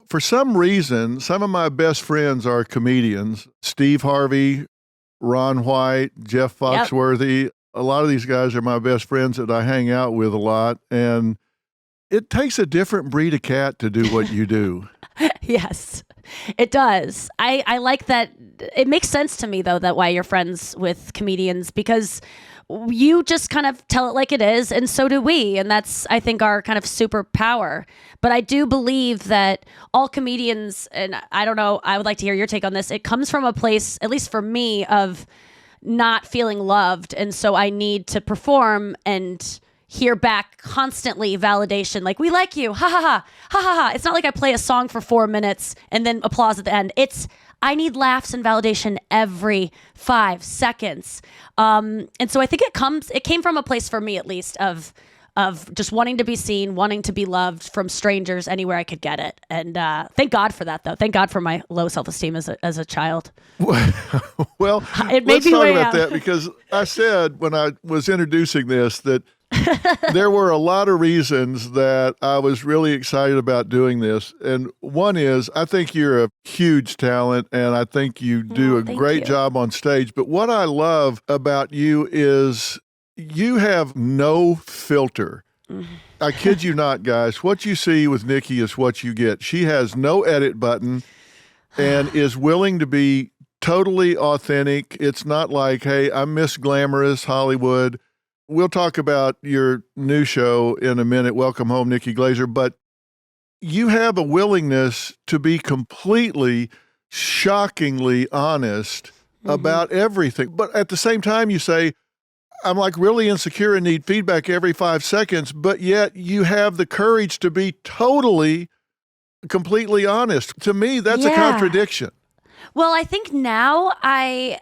for some reason, some of my best friends are comedians. Steve Harvey, Ron White, Jeff Foxworthy. A lot of these guys are my best friends that I hang out with a lot. And it takes a different breed of cat to do what you do. Yes, it does. I like that. It makes sense to me, though, that why you're friends with comedians, because you just kind of tell it like it is, and so do we. And that's, I think, our kind of superpower. But I do believe that all comedians, and I don't know, I would like to hear your take on this. It comes from a place, at least for me, of not feeling loved. And so I need to perform and hear back constantly validation, like, we like you, ha ha ha, ha ha ha. It's not like I play a song for 4 minutes and then applause at the end. I need laughs and validation every 5 seconds. And so I think it came from a place, for me at least, of just wanting to be seen, wanting to be loved from strangers anywhere I could get it. And thank God for that, though. Thank God for my low self-esteem as a child. Well, let's talk about that, because I said when I was introducing this that there were a lot of reasons that I was really excited about doing this. And one is, I think you're a huge talent, and I think you do a great job on stage. But what I love about you is you have no filter. I kid you not, guys. What you see with Nikki is what you get. She has no edit button and is willing to be totally authentic. It's not like, hey, I'm Miss Glamorous Hollywood. We'll talk about your new show in a minute, Welcome Home, Nikki Glaser, but you have a willingness to be completely, shockingly honest about everything. But at the same time, you say, I'm like really insecure and need feedback every 5 seconds, but yet you have the courage to be totally, completely honest. To me, that's a contradiction. Well, I think now I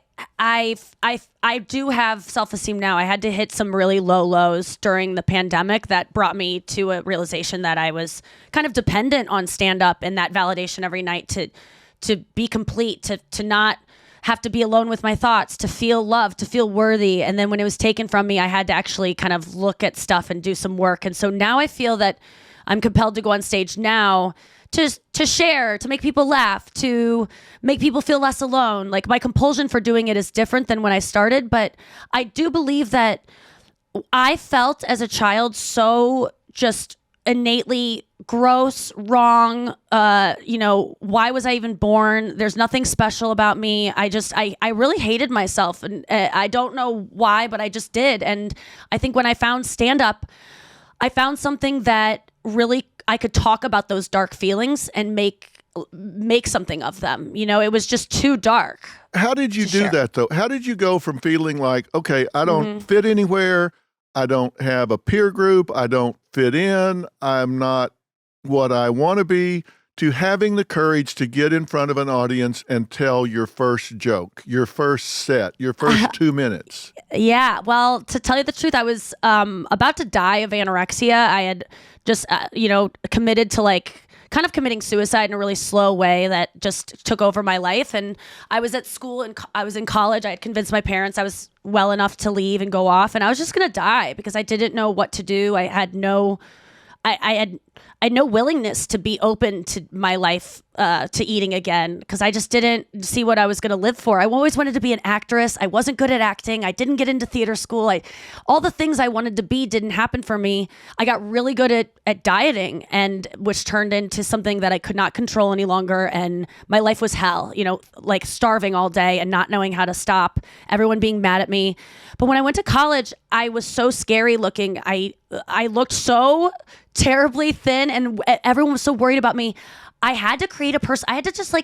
do have self-esteem now. I had to hit some really low lows during the pandemic that brought me to a realization that I was kind of dependent on stand-up and that validation every night to be complete, to not have to be alone with my thoughts, to feel loved, to feel worthy. And then when it was taken from me, I had to actually kind of look at stuff and do some work. And so now I feel that I'm compelled to go on stage now to share, to make people laugh, to make people feel less alone. Like, my compulsion for doing it is different than when I started, but I do believe that I felt as a child so just innately gross, wrong. Why was I even born? There's nothing special about me. I really hated myself, and I don't know why, but I just did. And I think when I found stand-up, I found something that really I could talk about those dark feelings and make something of them. It was just too dark. How did you do that, though? How did you go from feeling like, okay, I don't fit anywhere, I don't have a peer group, I don't fit in, I'm not what I want to be, to having the courage to get in front of an audience and tell your first joke, your first set, your first 2 minutes? Yeah. Well, to tell you the truth, I was about to die of anorexia. I had just, committed to kind of committing suicide in a really slow way that just took over my life. And I was at school and I was in college. I had convinced my parents I was well enough to leave and go off, and I was just going to die because I didn't know what to do. I had no willingness to be open to my life, to eating again, because I just didn't see what I was going to live for. I always wanted to be an actress. I wasn't good at acting. I didn't get into theater school. All the things I wanted to be didn't happen for me. I got really good at dieting, and which turned into something that I could not control any longer. And my life was hell, like starving all day and not knowing how to stop, everyone being mad at me. But when I went to college, I was so scary looking. I looked so terribly thin, and everyone was so worried about me. I had to create a person. I had to just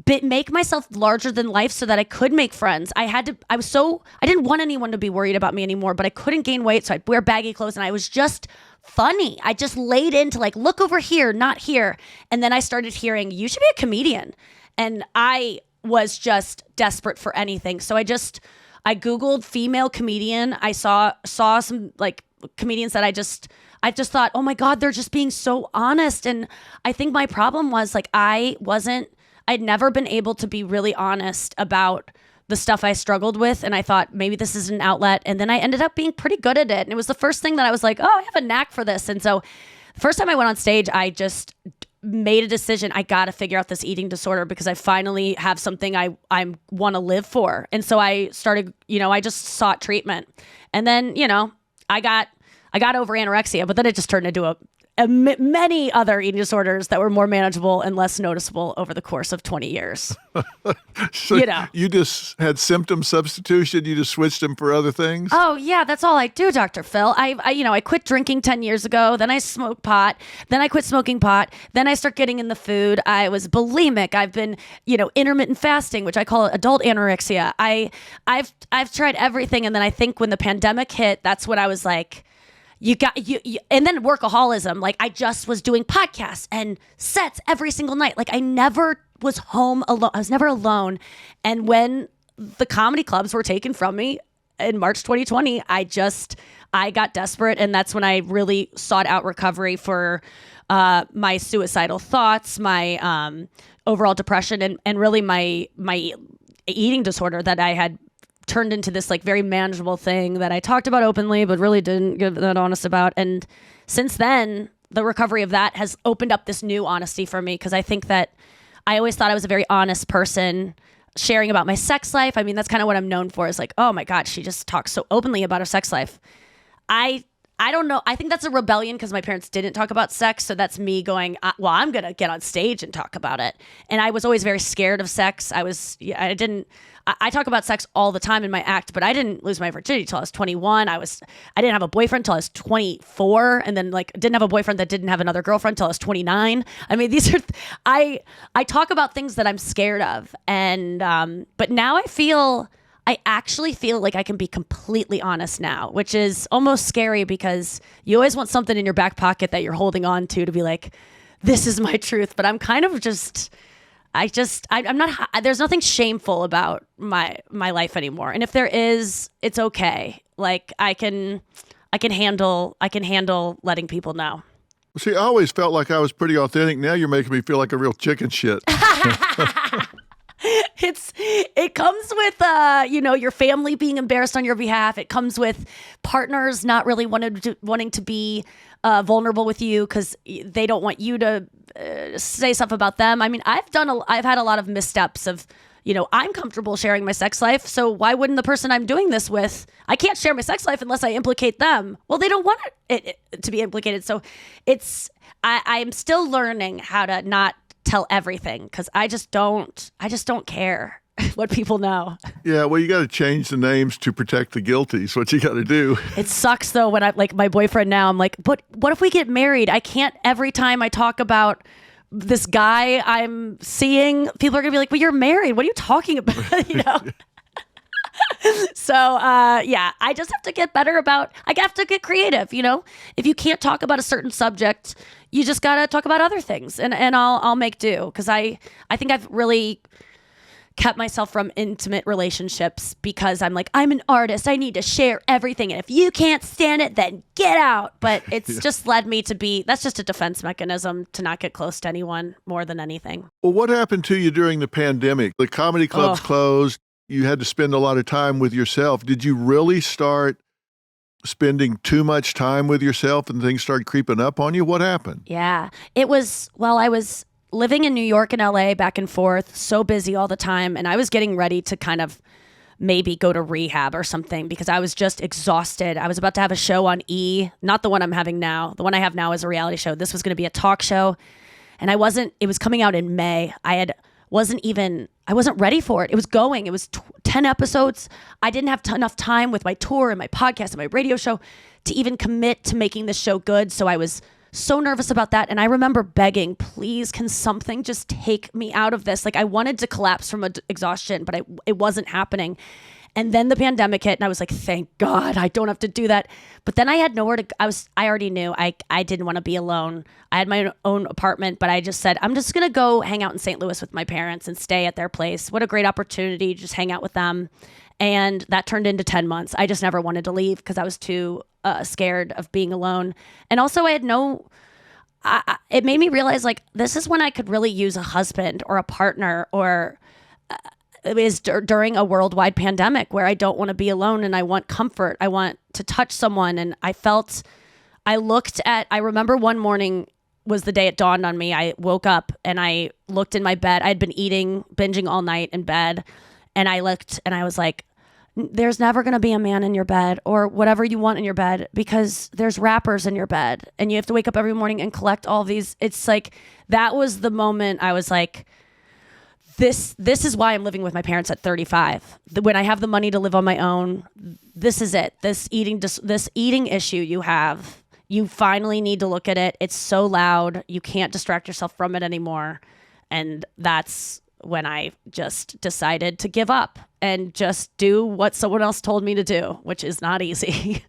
make myself larger than life so that I could make friends. I didn't want anyone to be worried about me anymore, but I couldn't gain weight. So I'd wear baggy clothes, and I was just funny. I just laid into look over here, not here. And then I started hearing, you should be a comedian. And I was just desperate for anything. So I Googled female comedian. I saw some comedians that I just thought, oh my God, they're just being so honest. And I think my problem was I'd never been able to be really honest about the stuff I struggled with. And I thought maybe this is an outlet. And then I ended up being pretty good at it. And it was the first thing that I was like, oh, I have a knack for this. And so the first time I went on stage, I just made a decision. I got to figure out this eating disorder because I finally have something I want to live for. And so I started, I just sought treatment. And then, I got over anorexia, but then it just turned into many other eating disorders that were more manageable and less noticeable over the course of 20 years. So you just had symptom substitution. You just switched them for other things. Oh yeah. That's all I do, Dr. Phil. I quit drinking 10 years ago. Then I smoked pot. Then I quit smoking pot. Then I start getting in the food. I was bulimic. I've been, intermittent fasting, which I call adult anorexia. I've tried everything. And then I think when the pandemic hit, that's when I was like, you and then workaholism. Like I just was doing podcasts and sets every single night. Like I never was home alone. I was never alone. And when the comedy clubs were taken from me in March 2020, I got desperate. And that's when I really sought out recovery for my suicidal thoughts, my overall depression, and really my eating disorder that I had turned into this like very manageable thing that I talked about openly, but really didn't get that honest about. And since then, the recovery of that has opened up this new honesty for me. Cause I think that I always thought I was a very honest person sharing about my sex life. I mean, that's kind of what I'm known for, is like, oh my God, she just talks so openly about her sex life. I don't know. I think that's a rebellion because my parents didn't talk about sex. So that's me going, well, I'm going to get on stage and talk about it. And I was always very scared of sex. I talk about sex all the time in my act, but I didn't lose my virginity till I was 21. I didn't have a boyfriend till I was 24, and then didn't have a boyfriend that didn't have another girlfriend till I was 29. I mean, these are I talk about things that I'm scared of, and but now I actually feel like I can be completely honest now, which is almost scary because you always want something in your back pocket that you're holding on to be like, this is my truth. But I'm kind of I'm not, there's nothing shameful about my life anymore. And if there is, it's okay. Like I can handle letting people know. See, I always felt like I was pretty authentic. Now you're making me feel like a real chicken shit. It comes with your family being embarrassed on your behalf. It comes with partners not really wanting to be vulnerable with you because they don't want you to say stuff about them. I mean, I've had a lot of missteps of, I'm comfortable sharing my sex life. So why wouldn't the person I'm doing this with? I can't share my sex life unless I implicate them. Well, they don't want it to be implicated. So I'm still learning how to not tell everything because I just don't care what people know. Yeah, well, you got to change the names to protect the guilty. Is what you got to do. It sucks though when I like my boyfriend now. I'm like, but what if we get married? I can't every time I talk about this guy I'm seeing, people are gonna be like, well, you're married. What are you talking about? So I just have to get better I have to get creative. If you can't talk about a certain subject, you just gotta talk about other things, and I'll make do, because I think I've really kept myself from intimate relationships because I'm like, I'm an artist, I need to share everything, and if you can't stand it, then get out. But it's just led me to that's just a defense mechanism to not get close to anyone more than anything. Well, what happened to you during the pandemic? The comedy clubs closed. You had to spend a lot of time with yourself. Did you really start spending too much time with yourself and things started creeping up on you? What happened? Yeah, I was living in New York and LA back and forth, so busy all the time. And I was getting ready to kind of maybe go to rehab or something because I was just exhausted. I was about to have a show on E, not the one I'm having now. The one I have now is a reality show. This was going to be a talk show. And it was coming out in May. I wasn't ready for it. It was 10 episodes. I didn't have enough time with my tour and my podcast and my radio show to even commit to making this show good. So I was so nervous about that. And I remember begging, please, can something just take me out of this? Like I wanted to collapse from exhaustion, but it wasn't happening. And then the pandemic hit and I was like, thank God I don't have to do that. But then I had nowhere to, I already knew I didn't want to be alone. I had my own apartment, but I just said, I'm just going to go hang out in St. Louis with my parents and stay at their place. What a great opportunity to just hang out with them. And that turned into 10 months. I just never wanted to leave because I was too scared of being alone. And also I had it made me realize like, this is when I could really use a husband or a partner or it was during a worldwide pandemic where I don't want to be alone and I want comfort. I want to touch someone. And I remember one morning was the day it dawned on me. I woke up and I looked in my bed. I'd been binging all night in bed. And I looked and I was like, there's never going to be a man in your bed or whatever you want in your bed because there's rappers in your bed and you have to wake up every morning and collect all these. It's like, that was the moment I was like, this is why I'm living with my parents at 35. When I have the money to live on my own, this is it. This eating issue you have, you finally need to look at it. It's so loud. You can't distract yourself from it anymore. And that's when I just decided to give up and just do what someone else told me to do, which is not easy.